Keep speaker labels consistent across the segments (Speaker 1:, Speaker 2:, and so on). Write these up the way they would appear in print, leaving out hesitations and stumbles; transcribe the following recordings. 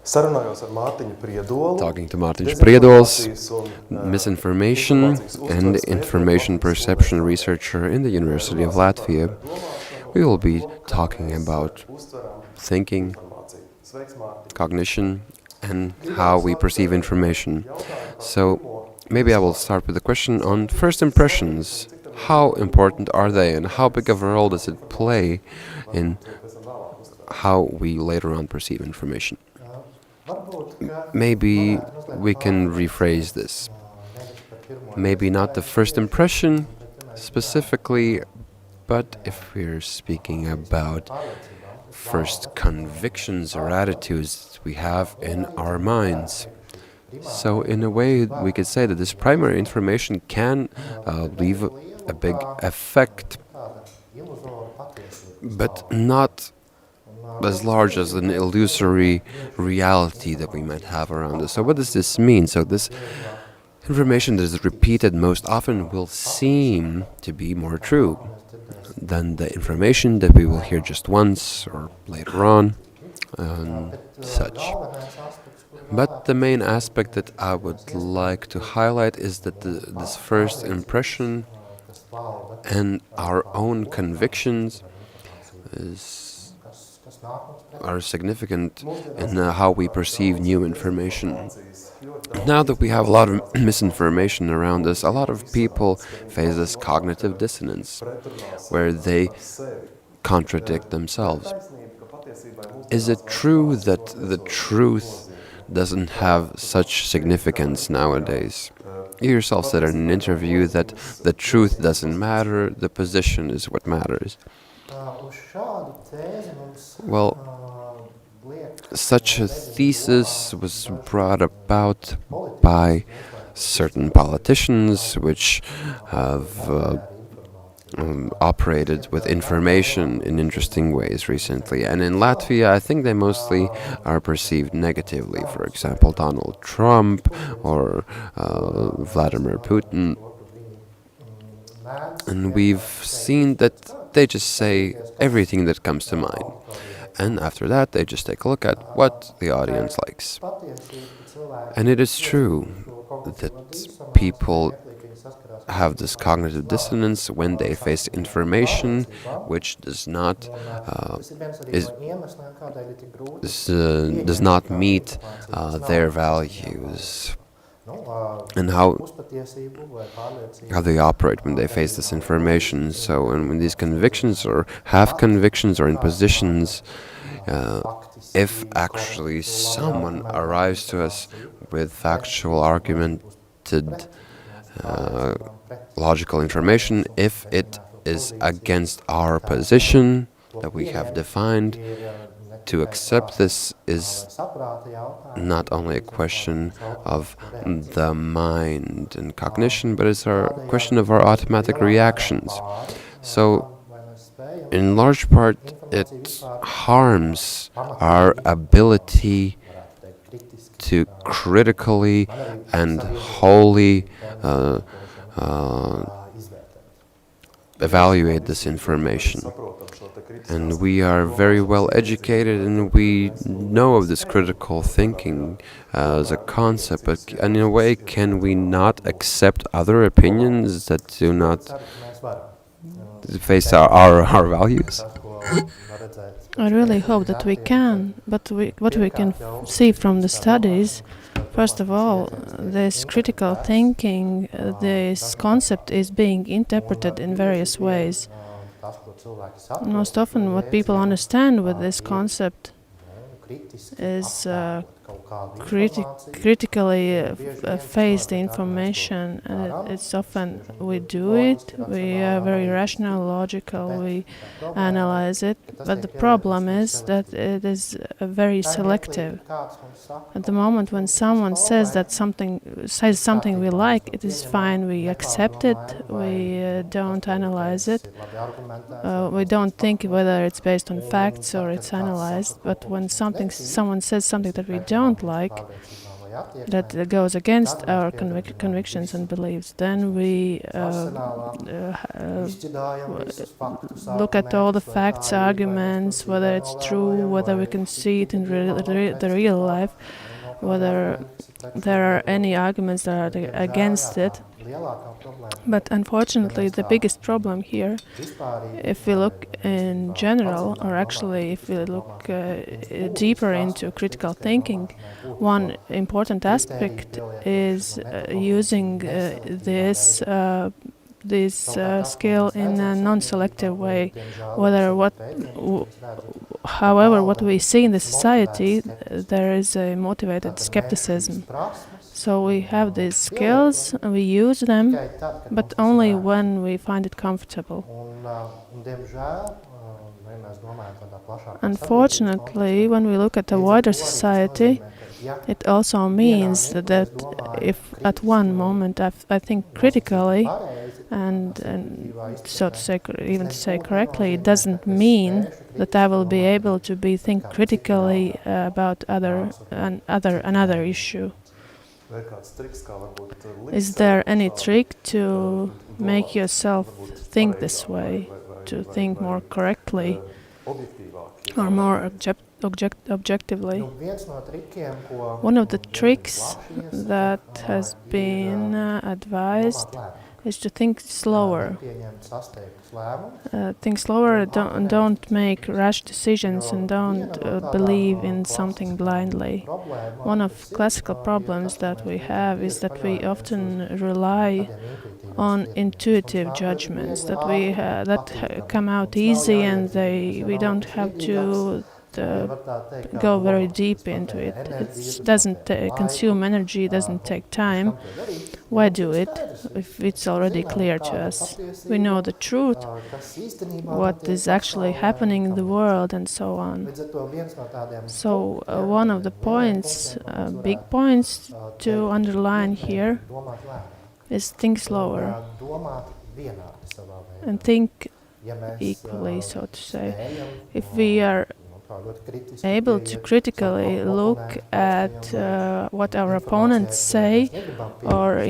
Speaker 1: Talking to Mārtiņš Priedols, misinformation and information perception researcher in the University of Latvia. We will be talking about thinking, cognition, and how we perceive information. So maybe I will start with a question on first impressions. How important are they, and how big of a role does it play in how we later on perceive information? Maybe we can rephrase this. Maybe not the first impression specifically, but if we're speaking about first convictions or attitudes we have in our minds. So in a way, we could say that this primary information can leave a big effect, but not as large as an illusory reality that we might have around us. So what does this mean? So this information that is repeated most often will seem to be more true than the information that we will hear just once or later on and such. But the main aspect that I would like to highlight is that this first impression and our own convictions are significant in how we perceive new information. Now that we have a lot of misinformation around us, a lot of people face this cognitive dissonance, where they contradict themselves. Is it true that the truth doesn't have such significance nowadays? You yourself said in an interview that the truth doesn't matter, the position is what matters. Well, such a thesis was brought about by certain politicians which have operated with information in interesting ways recently. And in Latvia, I think they mostly are perceived negatively. For example, Donald Trump or Vladimir Putin. And we've seen that they just say everything that comes to mind. And after that, they just take a look at what the audience likes. And it is true that people have this cognitive dissonance when they face information which does not meet their values, and how they operate when they face this information. So when these convictions or have convictions or in positions, if actually someone arrives to us with factual, argumented, logical information, if it is against our position that we have defined, to accept this is not only a question of the mind and cognition, but it's a question of our automatic reactions. So, in large part, it harms our ability to critically and wholly evaluate this information. And we are very well educated and we know of this critical thinking as a concept, but in a way, can we not accept other opinions that do not face our values?
Speaker 2: I really hope that we can, but what we can see from the studies, first of all, this critical thinking, this concept is being interpreted in various ways. Most often what people understand with this concept is critically face the information. It's often we do it, we are very rational, logical, we analyze it, but the problem is that it is very selective. At the moment when someone says something we like, it is fine, we accept it, we don't analyze it, we don't think whether it's based on facts or it's analyzed, but when someone says something that we don't like, that goes against our convictions and beliefs, then we look at all the facts, arguments, whether it's true, whether we can see it in the real life, whether there are any arguments that are against it. But unfortunately, the biggest problem here, if we look in general, or actually if we look deeper into critical thinking, one important aspect is using this skill in a non-selective way. However, what we see in the society, there is a motivated skepticism. So we have these skills, and we use them, but only when we find it comfortable. Unfortunately, when we look at a wider society, it also means that if at one moment I think critically, and so to say, even to say correctly, it doesn't mean that I will be able to think critically about another issue. Is there any trick to make yourself think this way, to think more correctly or more objectively? One of the tricks that has been advised is to think slower. Think slower, don't make rash decisions, and don't believe in something blindly. One of classical problems that we have is that we often rely on intuitive judgments that come out easy, and we don't have to go very deep into it. It doesn't consume energy, it doesn't take time. Why do it if it's already clear to us? We know the truth, what is actually happening in the world, and so on. So one of the points, big points to underline here is think slower and think equally, so to say. If we are able to critically look at what our opponents say, or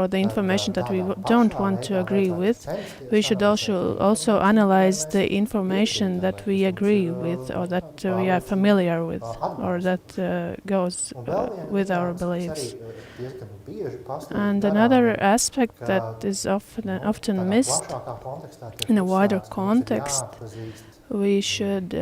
Speaker 2: the information that we don't want to agree with, we should also analyze the information that we agree with, or that we are familiar with, or that goes with our beliefs. And another aspect that is often missed in a wider context, we should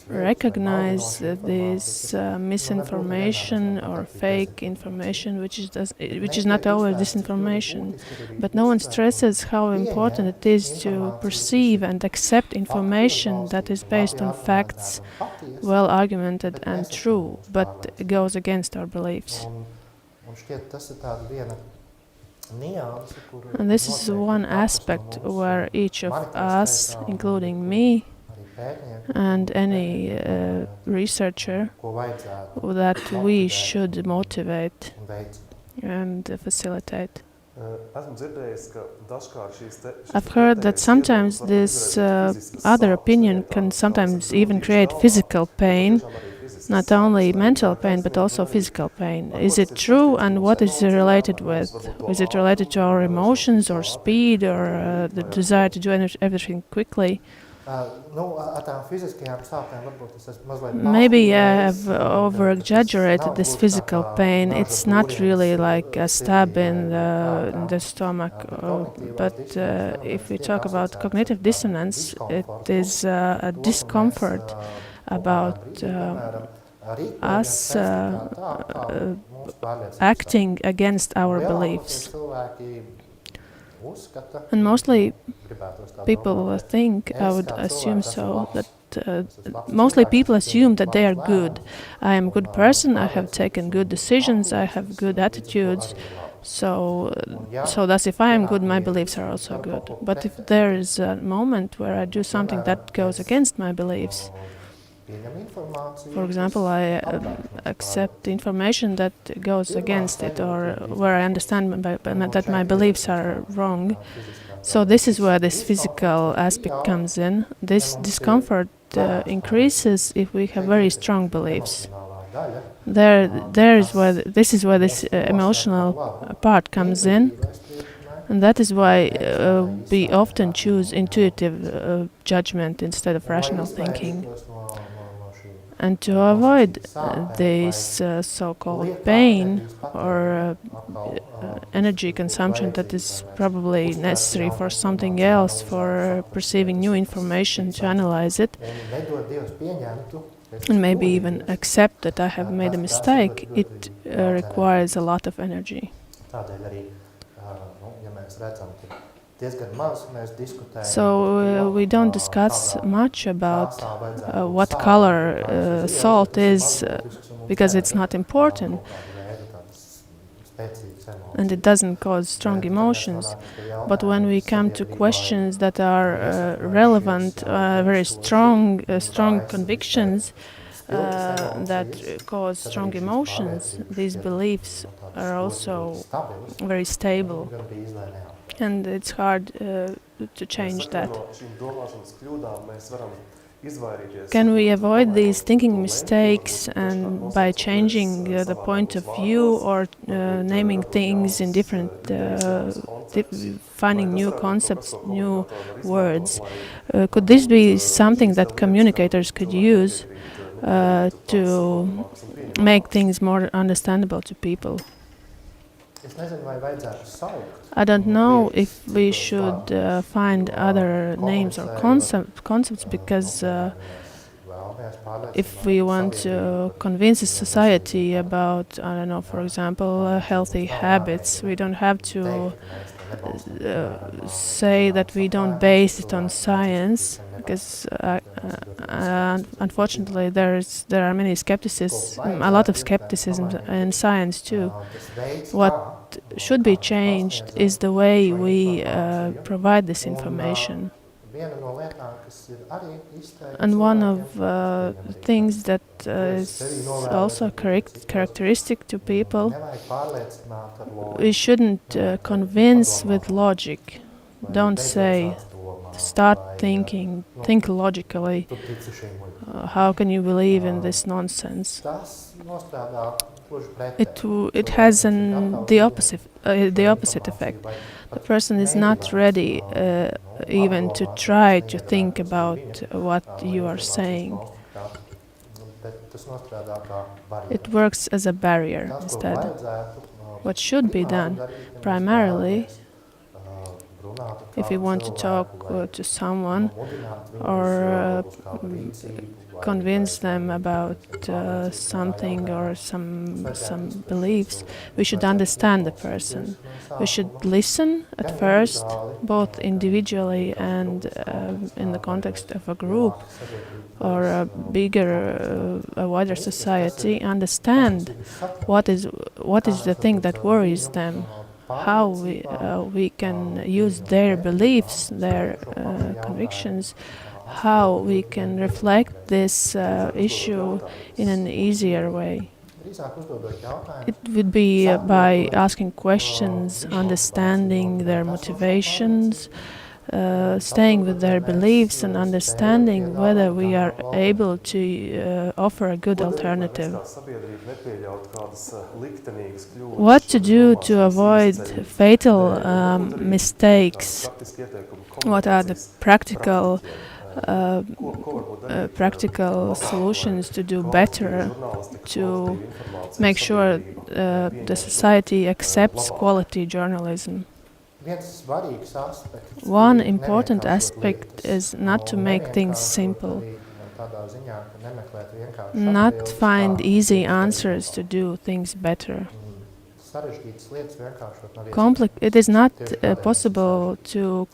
Speaker 2: recognize this misinformation or fake information, which is not always disinformation. But no one stresses how important it is to perceive and accept information that is based on facts, well argumented and true, but goes against our beliefs. And this is one aspect where each of us, including me, and any researcher, that we should motivate and facilitate. I've heard that sometimes this other opinion can sometimes even create physical pain, not only mental pain but also physical pain. Is it true, and what is it related with? Is it related to our emotions or speed or the desire to do everything quickly? Maybe I have over-exaggerated this physical pain. It's not really like a stab in the stomach. But if we talk about cognitive dissonance, it is a discomfort about us acting against our beliefs. And mostly people think, I would assume so, that mostly people assume that they are good. I am a good person, I have taken good decisions, I have good attitudes, so thus if I am good, my beliefs are also good. But if there is a moment where I do something that goes against my beliefs, for example, I accept information that goes against it, or where I understand that my beliefs are wrong. So this is where this physical aspect comes in. This discomfort increases if we have very strong beliefs. This is where this emotional part comes in, and that is why we often choose intuitive judgment instead of rational thinking. And to avoid this so-called pain or energy consumption that is probably necessary for something else, for perceiving new information, to analyze it, and maybe even accept that I have made a mistake, it requires a lot of energy. So we don't discuss much about what color salt is because it's not important and it doesn't cause strong emotions. But when we come to questions that are relevant, very strong convictions that cause strong emotions, these beliefs are also very stable. And it's hard to change that. Can we avoid these thinking mistakes and by changing the point of view or naming things in different, finding new concepts, new words? Could this be something that communicators could use to make things more understandable to people? I don't know if we should find other names or concepts because if we want to convince a society about, I don't know, for example, healthy habits, we don't have to say that we don't base it on science, because unfortunately there are many a lot of skepticism in science too. What should be changed is the way we provide this information. And one of the things that is also characteristic to people, we shouldn't convince with logic. Don't say, start thinking, think logically. How can you believe in this nonsense? It has the opposite effect. The person is not ready even to try to think about what you are saying. It works as a barrier instead. What should be done primarily, if you want to talk to someone or convince them about something or some beliefs, we should understand the person. We should listen at first, both individually and in the context of a group or a bigger, a wider society. Understand what is the thing that worries them. How we can use their beliefs, their convictions, how we can reflect this issue in an easier way. It would be by asking questions, understanding their motivations, staying with their beliefs and understanding whether we are able to offer a good alternative. What to do to avoid fatal mistakes? What are the practical solutions to do better, to make sure the society accepts quality journalism? One important aspect is not to make things simple, not find easy answers to do things better. It is not possible to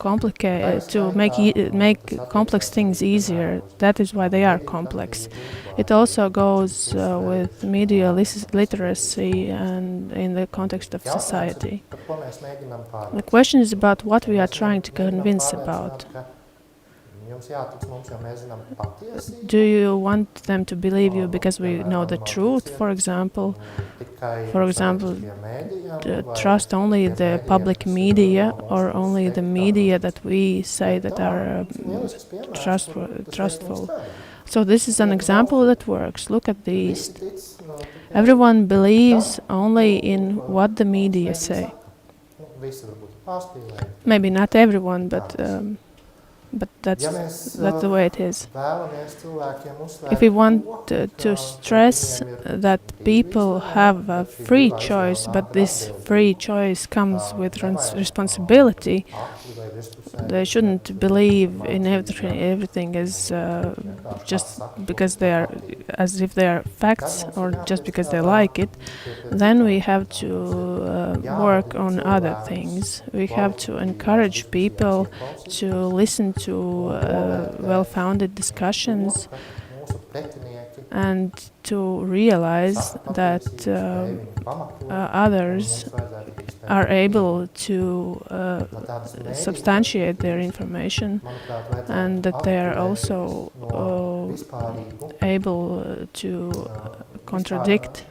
Speaker 2: make complex things easier. That is why they are complex. It also goes with media literacy and in the context of society. The question is about what we are trying to convince about. Do you want them to believe you because we know the truth, for example? For example, trust only the public media or only the media that we say that are trustful. So this is an example that works. Look at these. Everyone believes only in what the media say. Maybe not everyone, but that's the way it is. If we want to stress that people have a free choice, but this free choice comes with responsibility, they shouldn't believe in everything as just because they are, as if they are facts, or just because they like it. Then we have to work on other things. We have to encourage people to listen to well-founded discussions and to realize that others are able to substantiate their information, and that they are also able to contradict.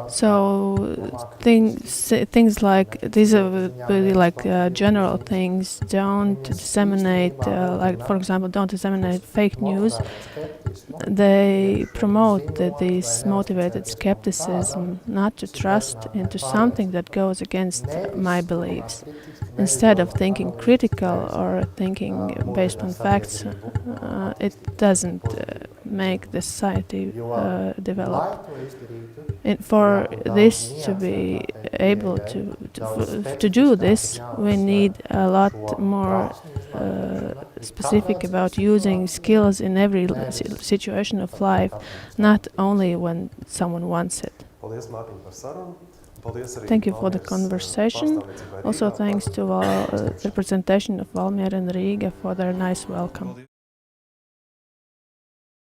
Speaker 2: So things like these are really like general things. Don't disseminate, like for example, don't disseminate fake news. They promote this motivated skepticism, not to trust into something that goes against my beliefs. Instead of thinking critical or thinking based on facts, it doesn't make the society develop. For this to be able to do this, we need a lot more specific about using skills in every situation of life, not only when someone wants it. Thank you for the conversation. Also thanks to the representation of Valmiera and Riga for their nice welcome.